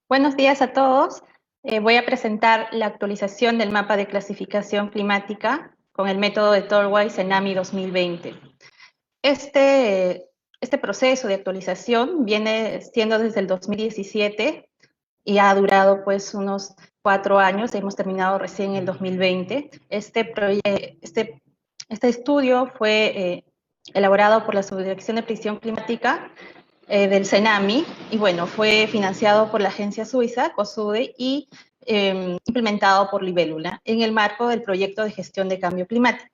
Buenos días a todos. Voy a presentar la actualización del mapa de clasificación climática con el método de Torway-Cenami 2020. Este proceso de actualización viene siendo desde el 2017 y ha durado pues unos 4 años. Hemos terminado recién en el 2020. Este estudio fue elaborado por la Subdirección de Predicción Climática del Cenami, y bueno, fue financiado por la agencia suiza, COSUDE, y implementado por Libélula en el marco del proyecto de gestión de cambio climático.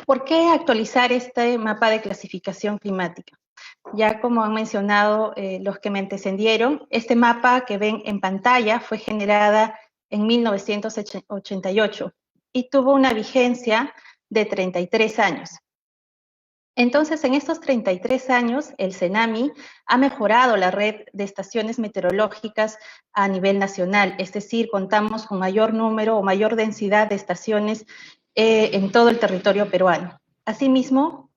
¿Por qué actualizar este mapa de clasificación climática? Ya como han mencionado los que me antecedieron, este mapa que ven en pantalla fue generada en 1988 y tuvo una vigencia de 33 años. Entonces, en estos 33 años, el Cenami ha mejorado la red de estaciones meteorológicas a nivel nacional, es decir, contamos con mayor número o mayor densidad de estaciones en todo el territorio peruano. Asimismo,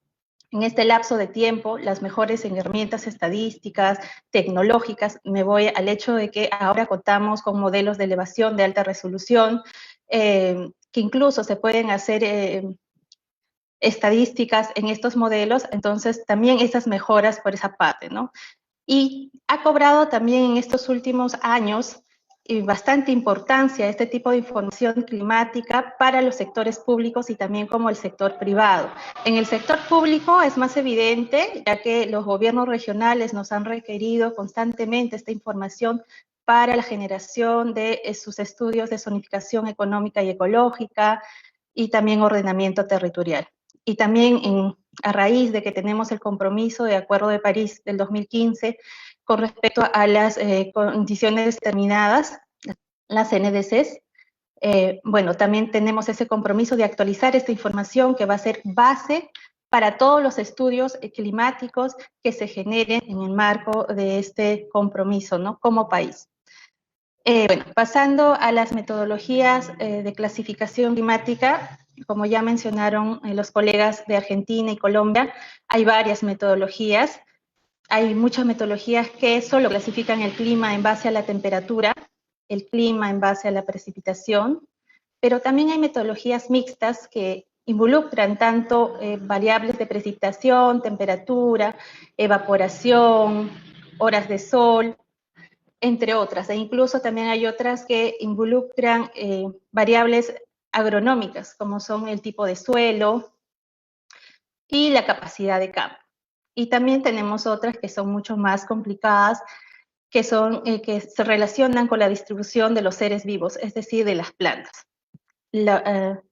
en este lapso de tiempo, las mejores herramientas estadísticas, tecnológicas, me voy al hecho de que ahora contamos con modelos de elevación de alta resolución, que incluso se pueden hacer estadísticas en estos modelos, entonces también esas mejoras por esa parte, ¿no? Y ha cobrado también en estos últimos años bastante importancia este tipo de información climática para los sectores públicos y también como el sector privado. En el sector público es más evidente, ya que los gobiernos regionales nos han requerido constantemente esta información para la generación de sus estudios de zonificación económica y ecológica y también ordenamiento territorial. Y también a raíz de que tenemos el compromiso de Acuerdo de París del 2015 con respecto a las condiciones determinadas, las NDCs, bueno, también tenemos ese compromiso de actualizar esta información que va a ser base para todos los estudios climáticos que se generen en el marco de este compromiso, ¿no? Como país. Bueno, pasando a las metodologías de clasificación climática, como ya mencionaron los colegas de Argentina y Colombia, hay varias metodologías. Hay muchas metodologías que solo clasifican el clima en base a la temperatura, el clima en base a la precipitación, pero también hay metodologías mixtas que involucran tanto variables de precipitación, temperatura, evaporación, horas de sol, entre otras, e incluso también hay otras que involucran variables agronómicas, como son el tipo de suelo y la capacidad de campo. Y también tenemos otras que son mucho más complicadas, que se relacionan con la distribución de los seres vivos, es decir, de las plantas. La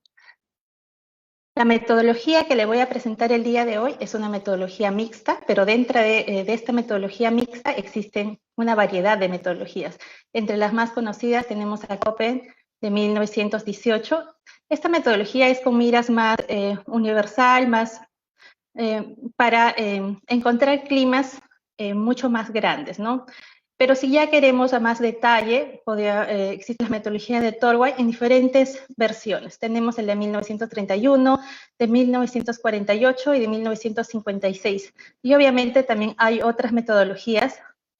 metodología que le voy a presentar el día de hoy es una metodología mixta, pero dentro de esta metodología mixta existen una variedad de metodologías. Entre las más conocidas tenemos a Köppen de 1918. Esta metodología es con miras más universal, más para encontrar climas mucho más grandes, ¿no? Pero si ya queremos a más detalle, existe la metodología de Torway en diferentes versiones. Tenemos el de 1931, de 1948 y de 1956. Y obviamente también hay otras metodologías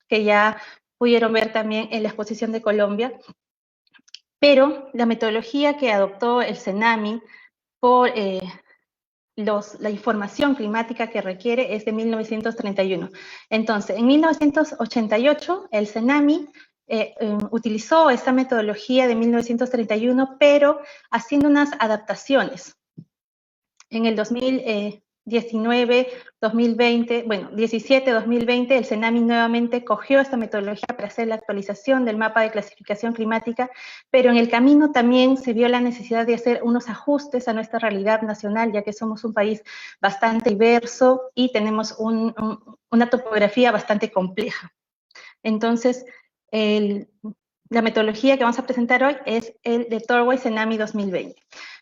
que ya pudieron ver también en la exposición de Colombia. Pero la metodología que adoptó el Cenami por la información climática que requiere es de 1931. Entonces, en 1988, el Cenami utilizó esta metodología de 1931, pero haciendo unas adaptaciones. En el 2019, 2020, bueno, 17, 2020, el Cenami nuevamente cogió esta metodología para hacer la actualización del mapa de clasificación climática, pero en el camino también se vio la necesidad de hacer unos ajustes a nuestra realidad nacional, ya que somos un país bastante diverso y tenemos una topografía bastante compleja. Entonces, la metodología que vamos a presentar hoy es el de Torway Cenami 2020.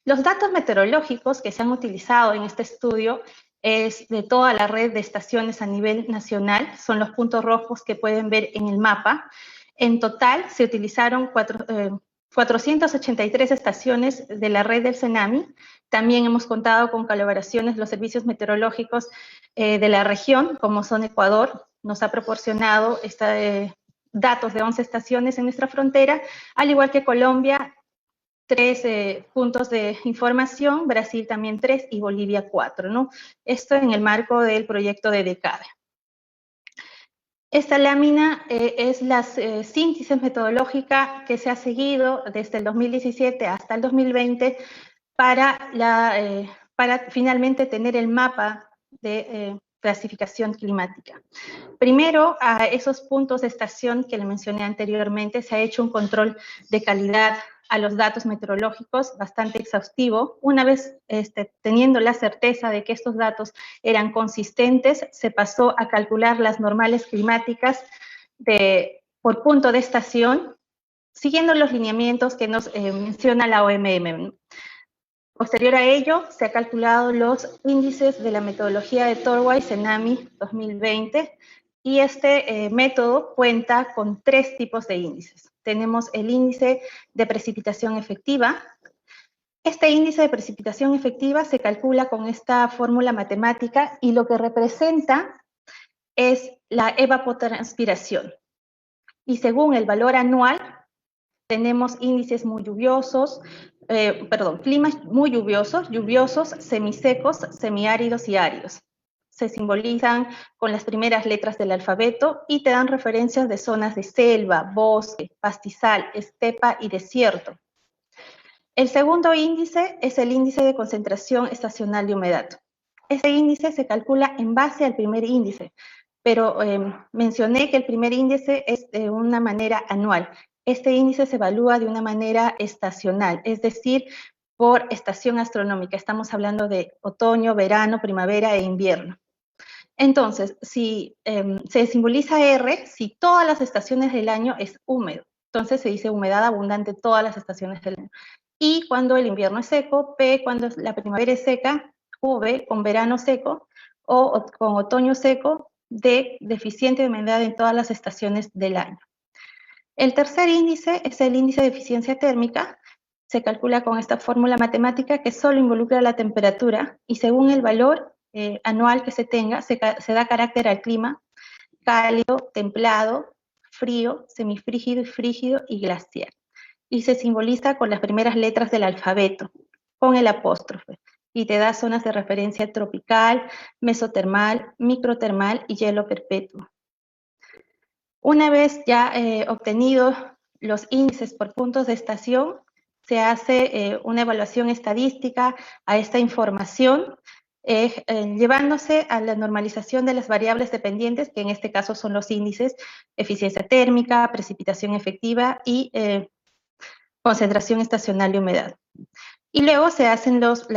Los datos meteorológicos que se han utilizado en este estudio es de toda la red de estaciones a nivel nacional, son los puntos rojos que pueden ver en el mapa. En total se utilizaron 483 estaciones de la red del Cenami. También hemos contado con colaboraciones, los servicios meteorológicos de la región, como son Ecuador, nos ha proporcionado datos de 11 estaciones en nuestra frontera, al igual que Colombia, 3 puntos de información, Brasil también 3 y Bolivia 4, ¿no? Esto en el marco del proyecto de DECADE. Esta lámina es la síntesis metodológica que se ha seguido desde el 2017 hasta el 2020 para finalmente tener el mapa de clasificación climática. Primero, a esos puntos de estación que le mencioné anteriormente, se ha hecho un control de calidad a los datos meteorológicos bastante exhaustivo. Una vez teniendo la certeza de que estos datos eran consistentes, se pasó a calcular las normales climáticas por punto de estación, siguiendo los lineamientos que nos menciona la OMM. Posterior a ello, se ha calculado los índices de la metodología de Torway-Cenami 2020, y este método cuenta con 3 tipos de índices. Tenemos el índice de precipitación efectiva. Este índice de precipitación efectiva se calcula con esta fórmula matemática y lo que representa es la evapotranspiración. Y según el valor anual, tenemos índices muy lluviosos, climas muy lluviosos, semisecos, semiáridos y áridos. Se simbolizan con las primeras letras del alfabeto y te dan referencias de zonas de selva, bosque, pastizal, estepa y desierto. El segundo índice es el índice de concentración estacional de humedad. Este índice se calcula en base al primer índice, pero mencioné que el primer índice es de una manera anual. Este índice se evalúa de una manera estacional, es decir, por estación astronómica. Estamos hablando de otoño, verano, primavera e invierno. Entonces, si se simboliza R, si todas las estaciones del año es húmedo, entonces se dice humedad abundante todas las estaciones del año. Y cuando el invierno es seco, P cuando la primavera es seca, V con verano seco, o con otoño seco, D deficiente de humedad en todas las estaciones del año. El tercer índice es el índice de eficiencia térmica. Se calcula con esta fórmula matemática que solo involucra la temperatura y según el valor anual que se tenga, se da carácter al clima: cálido, templado, frío, semifrígido, frígido y glacial. Y se simboliza con las primeras letras del alfabeto, con el apóstrofe, y te da zonas de referencia tropical, mesotermal, microtermal y hielo perpetuo. Una vez ya obtenidos los índices por puntos de estación, se hace una evaluación estadística a esta información, llevándose a la normalización de las variables dependientes, que en este caso son los índices: eficiencia térmica, precipitación efectiva y concentración estacional de humedad. Y luego se hacen los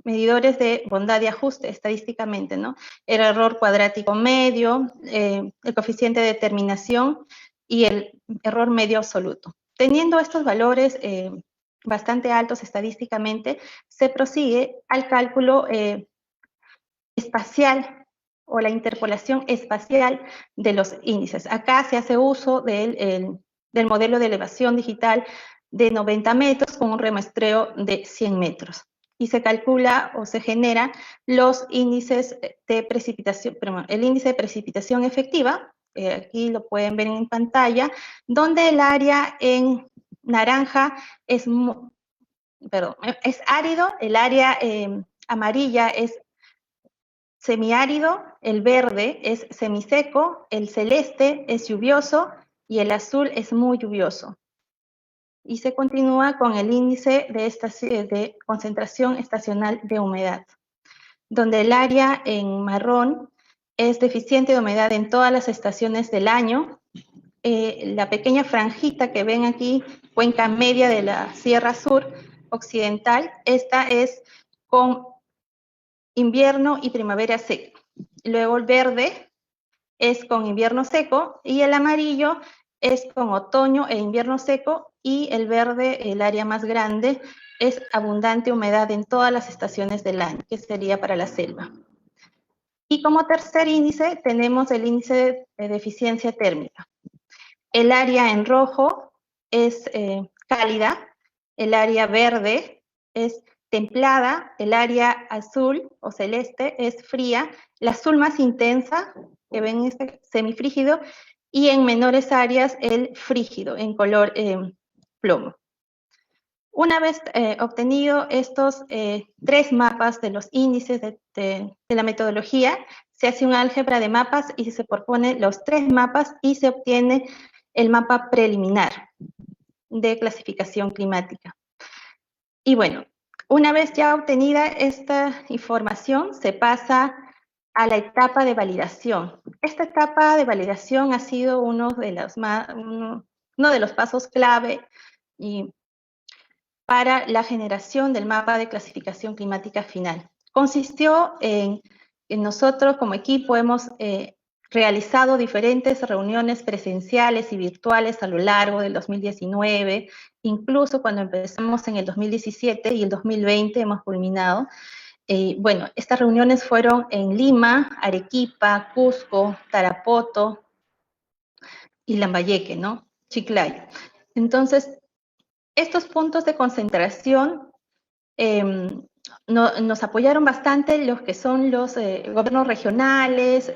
medidores de bondad de ajuste estadísticamente, ¿no? El error cuadrático medio, el coeficiente de determinación y el error medio absoluto. Teniendo estos valores bastante altos estadísticamente, se prosigue al cálculo espacial o la interpolación espacial de los índices. Acá se hace uso del modelo de elevación digital de 90 metros con un remuestreo de 100 metros. Y se calcula o se genera los índices de precipitación, el índice de precipitación efectiva, aquí lo pueden ver en pantalla, donde el área en naranja es árido, el área amarilla es semiárido, el verde es semiseco, el celeste es lluvioso y el azul es muy lluvioso. Y se continúa con el índice de concentración estacional de humedad, donde el área en marrón es deficiente de humedad en todas las estaciones del año. La pequeña franjita que ven aquí, cuenca media de la Sierra Sur Occidental, esta es con invierno y primavera seco. Luego el verde es con invierno seco y el amarillo es con otoño e invierno seco, y el verde, el área más grande, es abundante humedad en todas las estaciones del año, que sería para la selva. Y como tercer índice tenemos el índice de eficiencia térmica. El área en rojo es cálida, el área verde es templada, el área azul o celeste es fría, la azul más intensa, que ven este semifrígido, y en menores áreas el frígido, en color plomo. Una vez obtenido estos 3 mapas de los índices de la metodología, se hace un álgebra de mapas y se propone los 3 mapas y se obtiene el mapa preliminar de clasificación climática. Y bueno, una vez ya obtenida esta información, se pasa a la etapa de validación. Esta etapa de validación ha sido uno de los pasos clave para la generación del mapa de clasificación climática final. Consistió en nosotros como equipo hemos realizado diferentes reuniones presenciales y virtuales a lo largo del 2019, incluso cuando empezamos en el 2017 y el 2020 hemos culminado. Bueno, estas reuniones fueron en Lima, Arequipa, Cusco, Tarapoto y Lambayeque, ¿no? Chiclayo. Entonces, estos puntos de concentración nos apoyaron bastante los que son los gobiernos regionales,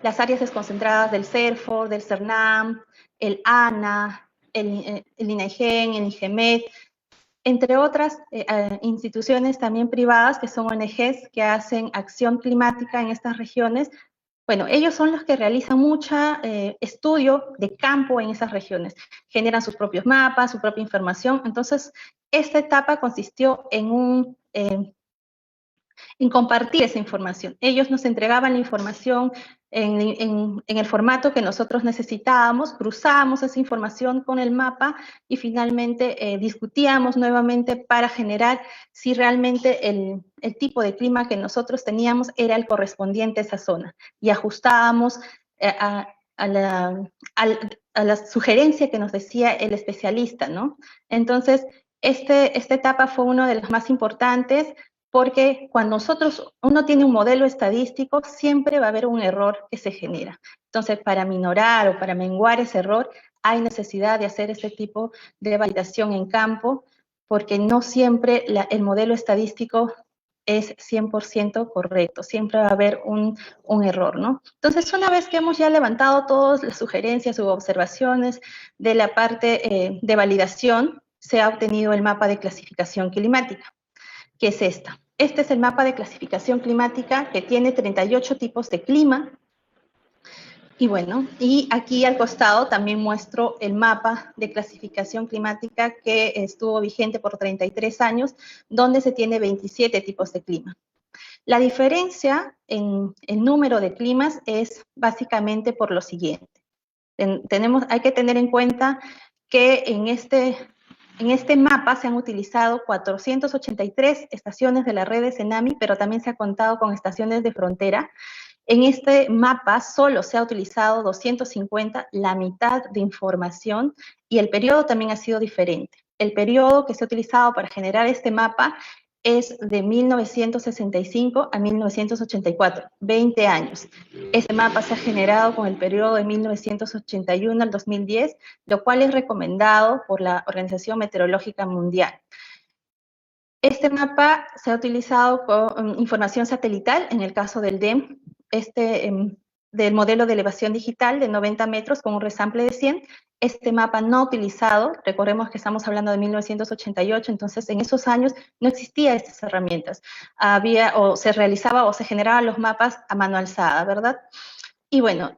las áreas desconcentradas del CERFO, del CERNAM, el ANA, el INAIGEN, el INGEMED, entre otras instituciones también privadas que son ONGs que hacen acción climática en estas regiones. Bueno, ellos son los que realizan mucho estudio de campo en esas regiones, generan sus propios mapas, su propia información. Entonces, esta etapa consistió en compartir esa información. Ellos nos entregaban la información en el formato que nosotros necesitábamos, cruzábamos esa información con el mapa y finalmente discutíamos nuevamente para generar si realmente el tipo de clima que nosotros teníamos era el correspondiente a esa zona y ajustábamos a la sugerencia que nos decía el especialista, ¿no? Entonces, esta etapa fue una de las más importantes porque cuando uno tiene un modelo estadístico, siempre va a haber un error que se genera. Entonces, para minorar o para menguar ese error, hay necesidad de hacer este tipo de validación en campo, porque no siempre el modelo estadístico es 100% correcto, siempre va a haber un error, ¿no? Entonces, una vez que hemos ya levantado todas las sugerencias u observaciones de la parte de validación, se ha obtenido el mapa de clasificación climática, que es esta. Este es el mapa de clasificación climática que tiene 38 tipos de clima. Y bueno, y aquí al costado también muestro el mapa de clasificación climática que estuvo vigente por 33 años, donde se tiene 27 tipos de clima. La diferencia en el número de climas es básicamente por lo siguiente. Hay que tener en cuenta que en este mapa se han utilizado 483 estaciones de la red de CENAMI, pero también se ha contado con estaciones de frontera. En este mapa solo se ha utilizado 250, la mitad de información, y el periodo también ha sido diferente. El periodo que se ha utilizado para generar este mapa es de 1965 a 1984, 20 años. Este mapa se ha generado con el periodo de 1981 al 2010, lo cual es recomendado por la Organización Meteorológica Mundial. Este mapa se ha utilizado con información satelital, en el caso del DEM, del modelo de elevación digital de 90 metros con un resample de 100. Este mapa no utilizado, recordemos que estamos hablando de 1988, entonces en esos años no existían estas herramientas. Se realizaba o se generaban los mapas a mano alzada, ¿verdad? Y bueno,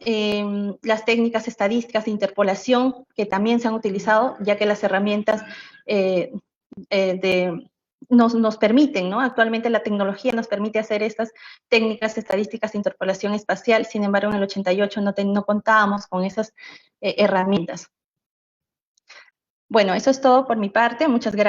las técnicas estadísticas de interpolación que también se han utilizado, ya que las herramientas nos permiten, ¿no? Actualmente la tecnología nos permite hacer estas técnicas estadísticas de interpolación espacial, sin embargo en el 88 no contábamos con esas herramientas. Bueno, eso es todo por mi parte, muchas gracias.